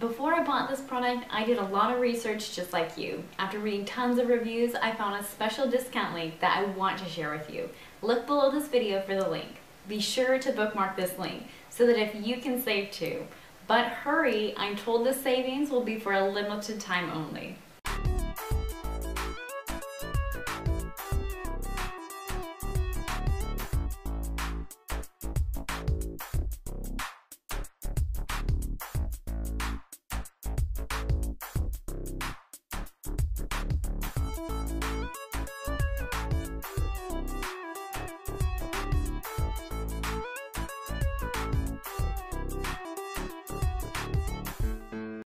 Before I bought this product, I did a lot of research just like you. After reading tons of reviews, I found a special discount link that I want to share with you. Look below this video for the link. Be sure to bookmark this link so that if you can save too. But hurry, I'm told the savings will be for a limited time only.